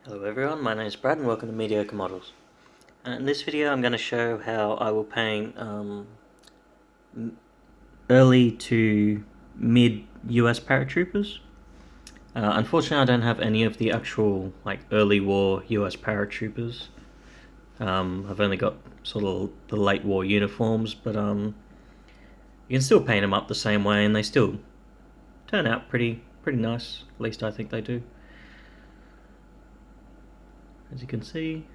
Hello everyone, my name is Brad and welcome to Mediocre Models. In this video I'm going to show how I will paint early to mid US paratroopers. Unfortunately I don't have any of the actual early war US paratroopers. I've only got sort of the late war uniforms, but you can still paint them up the same way and they still turn out pretty nice, at least I think they do. As you can see,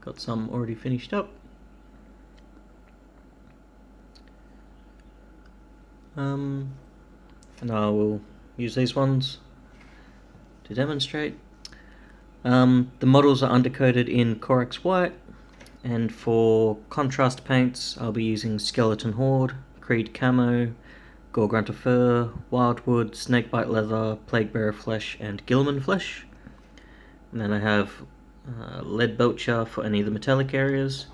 got some already finished up. And I will use these ones to demonstrate. The models are undercoated in Corax white, and for contrast paints I'll be using Skeleton Horde, Creed Camo, Gore Grunttofer, Wyldwood, Snakebite Leather, Plaguebearer Flash, and Gilman Flesh. And then I have leadbelcher for any of the metallic areas.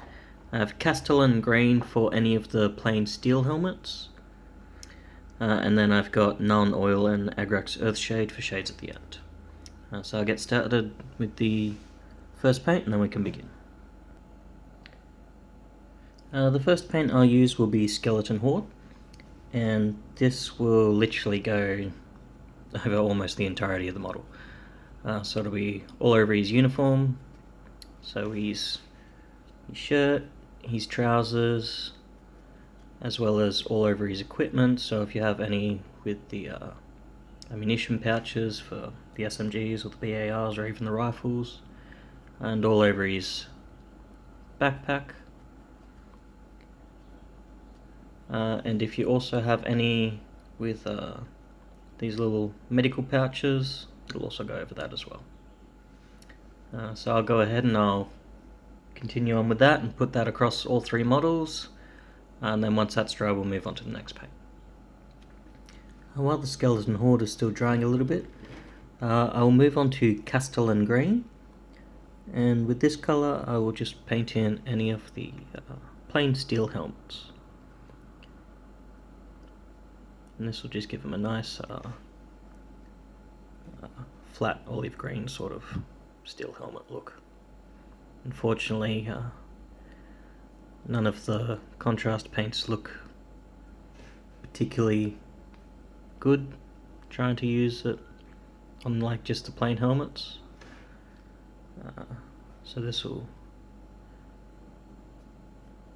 I have Castellan Green for any of the plain steel helmets. And then I've got Null Oil and agrax Earthshade for shades at the end. So I'll get started with the first paint and then we can begin. The first paint I'll use will be Skeleton Horde, and this will literally go over almost the entirety of the model. So it'll be all over his uniform, so his shirt, his trousers, as well as all over his equipment. So if you have any with the ammunition pouches for the SMGs or the BARs or even the rifles, and all over his backpack. And if you also have any with these little medical pouches, it'll also go over that as well. So I'll go ahead and I'll continue on with that and put that across all three models, and then once that's dry we'll move on to the next paint. While the Skeleton Horde is still drying a little bit, I'll move on to Castellan Green, and with this colour I will just paint in any of the plain steel helmets. And this will just give them a nice flat olive green sort of steel helmet look. Unfortunately, none of the contrast paints look particularly good trying to use it on just the plain helmets. So this will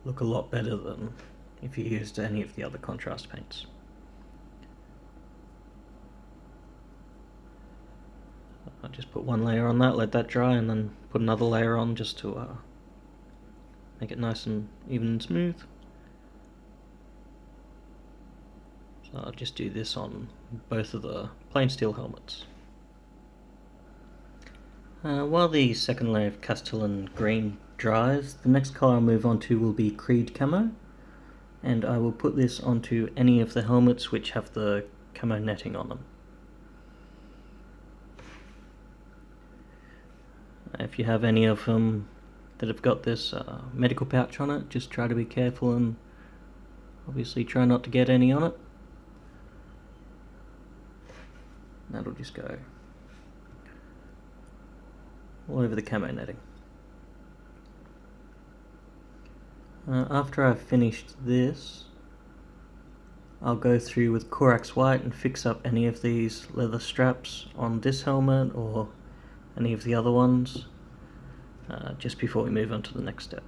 look a lot better than if you used any of the other contrast paints. I'll just put one layer on that, let that dry, and then put another layer on just to make it nice and even and smooth. So I'll just do this on both of the plain steel helmets. While the second layer of Castellan Green dries, the next colour I'll move on to will be Creed Camo, and I will put this onto any of the helmets which have the camo netting on them. If you have any of them that have got this medical pouch on it, just try to be careful and obviously try not to get any on it. That'll just go all over the camo netting. After I've finished this, I'll go through with Corax White and fix up any of these leather straps on this helmet or any of the other ones, just before we move on to the next step.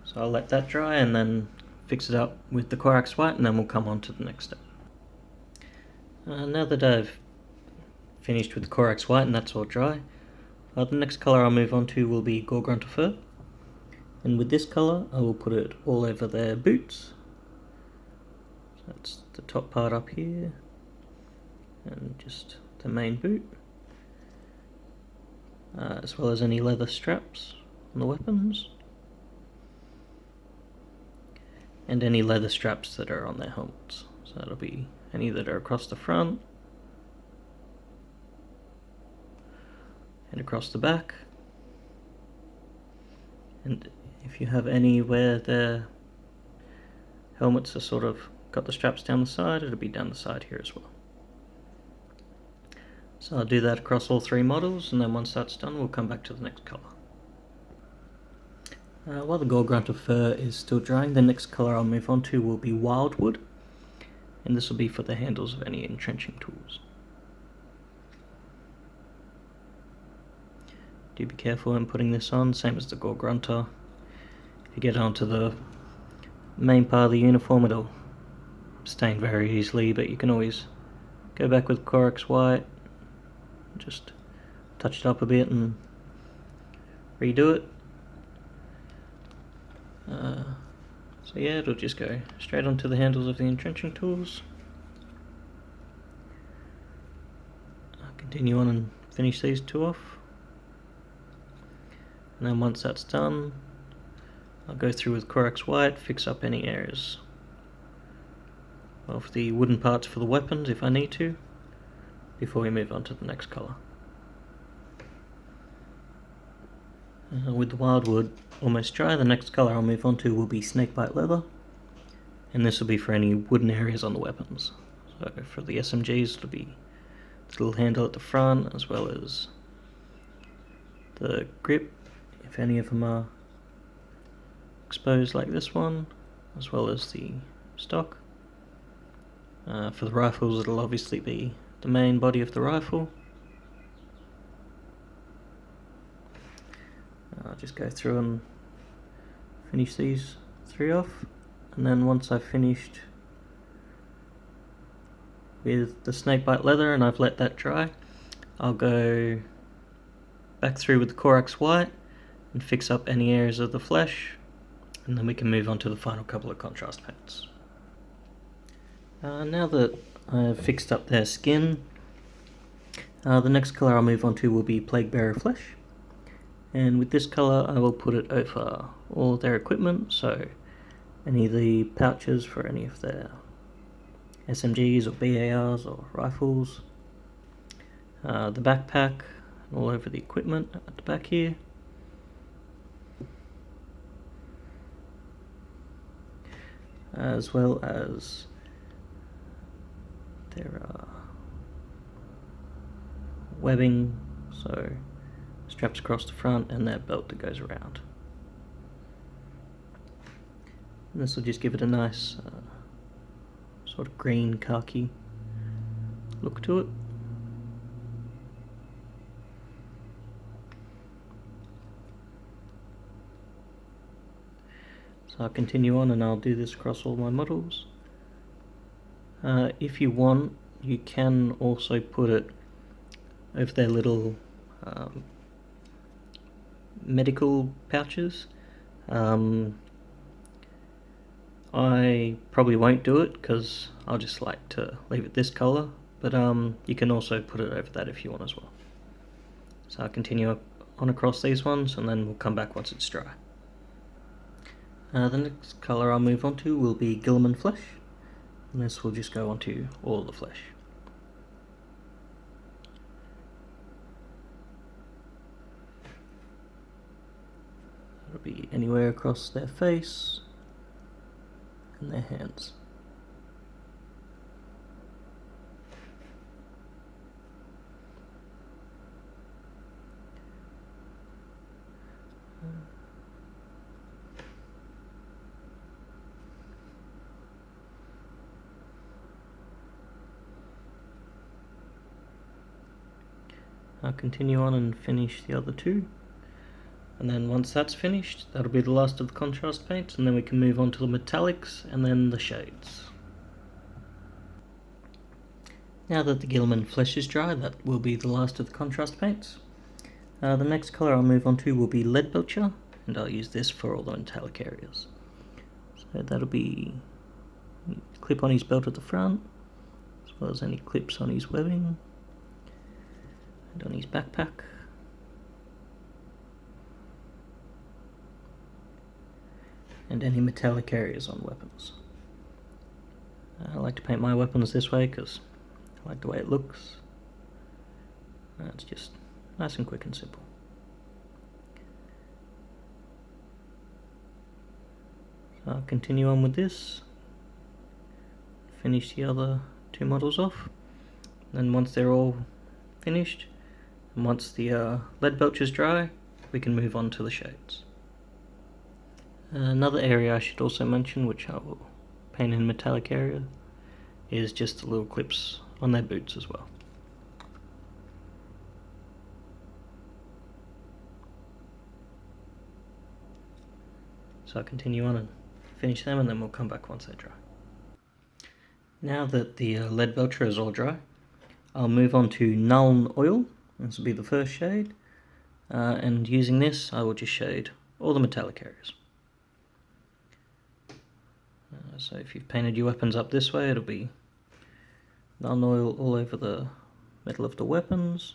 So I'll let that dry and then fix it up with the Corax White, and then we'll come on to the next step. Now that I've finished with the Corax White and that's all dry, the next colour I'll move on to will be Gore Grunttofer, and with this colour I will put it all over their boots. So that's the top part up here, and just the main boot, as well as any leather straps on the weapons, and any leather straps that are on their helmets. So that'll be any that are across the front and across the back, and if you have any where their helmets are sort of got the straps down the side, it'll be down the side here as well. So I'll do that across all 3 models, and then once that's done we'll come back to the next colour. While the gore Grunttofer is still drying, the next colour I'll move on to will be wyldwood, and this will be for the handles of any entrenching tools. Do be careful when putting this on, same as the gore grunter. If you get onto the main part of the uniform it'll stain very easily, but you can always go back with Corax white, just touch it up a bit and redo it. So yeah, it'll just go straight onto the handles of the entrenching tools. I'll continue on and finish these 2 off. And then once that's done, I'll go through with Corax white, fix up any areas of the wooden parts for the weapons if I need to, before we move on to the next colour. With the wyldwood almost dry, the next colour I'll move on to will be Snakebite Leather, and this will be for any wooden areas on the weapons. So for the SMGs it'll be the little handle at the front, as well as the grip, if any of them are exposed like this one, as well as the stock. For the rifles it'll obviously be the main body of the rifle. I'll just go through and finish these 3 off, and then once I've finished with the Snakebite Leather and I've let that dry, I'll go back through with the Corax white and fix up any areas of the flesh, and then we can move on to the final couple of contrast paints. Now that I've fixed up their skin, the next colour I'll move on to will be Plaguebearer Flash, and with this colour I will put it over all their equipment, so any of the pouches for any of their SMGs or BARs or rifles, the backpack, all over the equipment at the back here, as well as their webbing, so straps across the front, and their belt that goes around. And this will just give it a nice sort of green khaki look to it. So I'll continue on and I'll do this across all my models. If you want, you can also put it over their little medical pouches. I probably won't do it because I'll just like to leave it this colour, but you can also put it over that if you want as well. So I'll continue on across these ones and then we'll come back once it's dry. The next colour I'll move on to will be Gilman Flesh, and this will just go onto all the flesh. It'll be anywhere across their face and their hands. I'll continue on and finish the other 2, and then once that's finished, that'll be the last of the contrast paints, and then we can move on to the metallics and then the shades. Now that the Gilman Flesh is dry, that will be the last of the contrast paints. The next colour I'll move on to will be leadbelcher, and I'll use this for all the metallic areas. So that'll be clip on his belt at the front, as well as any clips on his webbing, and on his backpack. And any metallic areas on weapons. I like to paint my weapons this way because I like the way it looks. It's just nice and quick and simple. So I'll continue on with this, finish the other 2 models off, and once they're all finished. And once the leadbelcher is dry, we can move on to the shades. Another area I should also mention, which I will paint in metallic area, is just the little clips on their boots as well. So I'll continue on and finish them, and then we'll come back once they're dry. Now that the leadbelcher is all dry, I'll move on to Null Oil. This will be the first shade, and using this I will just shade all the metallic areas. So if you've painted your weapons up this way, it'll be Null Oil all over the metal of the weapons,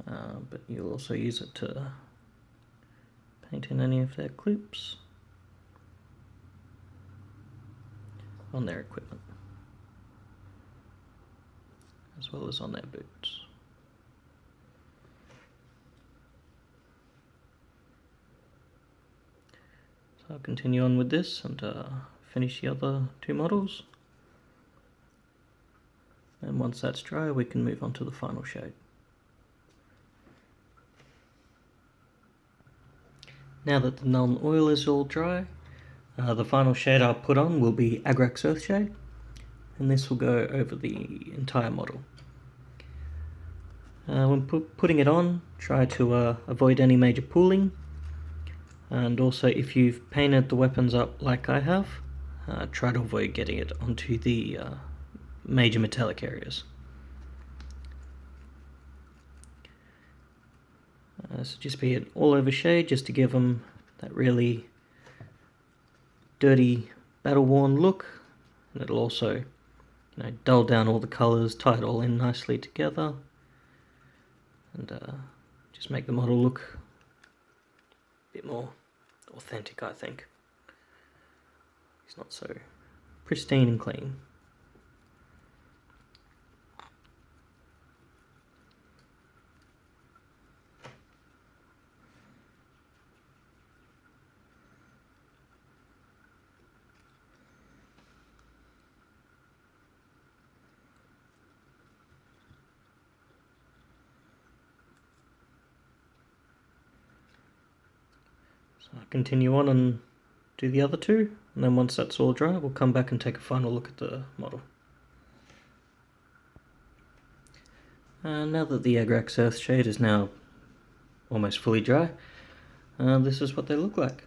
but you'll also use it to paint in any of their clips on their equipment, as well as on their boots. So I'll continue on with this and finish the other two models. And once that's dry, we can move on to the final shade. Now that the Null Oil is all dry, the final shade I'll put on will be Agrax Earthshade, and this will go over the entire model. When putting it on, try to avoid any major pooling, and also if you've painted the weapons up like I have, try to avoid getting it onto the major metallic areas. So just be an all over shade just to give them that really dirty, battle-worn look, and it'll also, dull down all the colours, tie it all in nicely together, and just make the model look a bit more authentic, I think. It's not so pristine and clean. So I'll continue on and do the other two, and then once that's all dry, we'll come back and take a final look at the model. Now that the Agrax Earthshade is now almost fully dry, this is what they look like.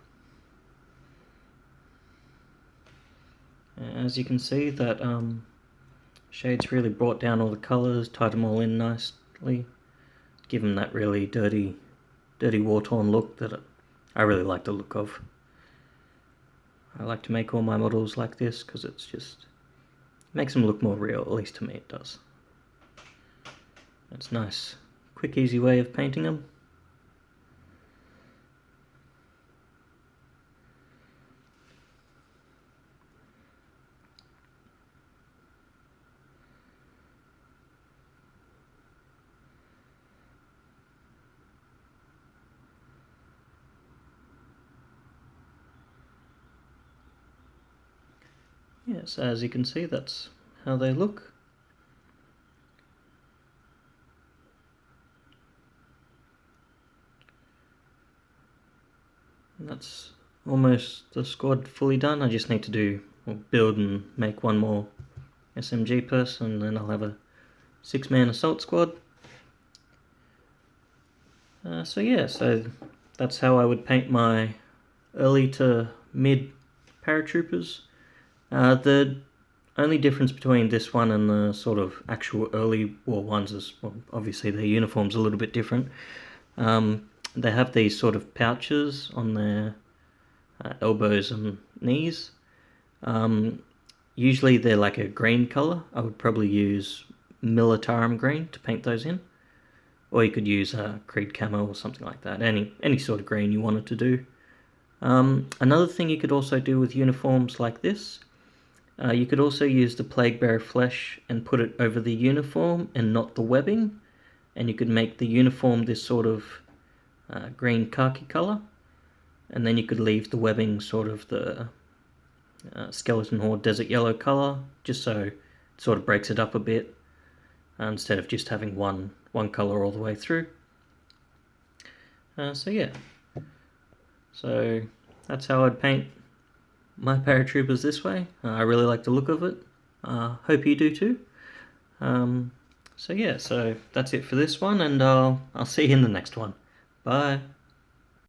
As you can see, that shade's really brought down all the colours, tied them all in nicely, give them that really dirty war-torn look that I really like the look of. I like to make all my models like this because it's just makes them look more real, at least to me it does. It's a nice, quick, easy way of painting them. Yes, as you can see, that's how they look. And that's almost the squad fully done. I just need to build and make one more SMG person, and then I'll have a 6-man assault squad. So that's how I would paint my early to mid paratroopers. The only difference between this one and the sort of actual early war ones is, well, obviously their uniform's a little bit different. They have these sort of pouches on their elbows and knees. Usually they're like a green colour. I would probably use Militarum green to paint those in. Or you could use Creed Camo or something like that. Any sort of green you wanted to do. Another thing you could also do with uniforms like this, you could also use the Plaguebearer Flash and put it over the uniform and not the webbing, and you could make the uniform this sort of green khaki colour, and then you could leave the webbing sort of the Skeleton Horde desert yellow colour, just so it sort of breaks it up a bit. instead of just having one colour all the way through. So yeah, so that's how I'd paint my paratroopers this way. I really like the look of it. Hope you do too. So yeah, so that's it for this one, and I'll see you in the next one. Bye.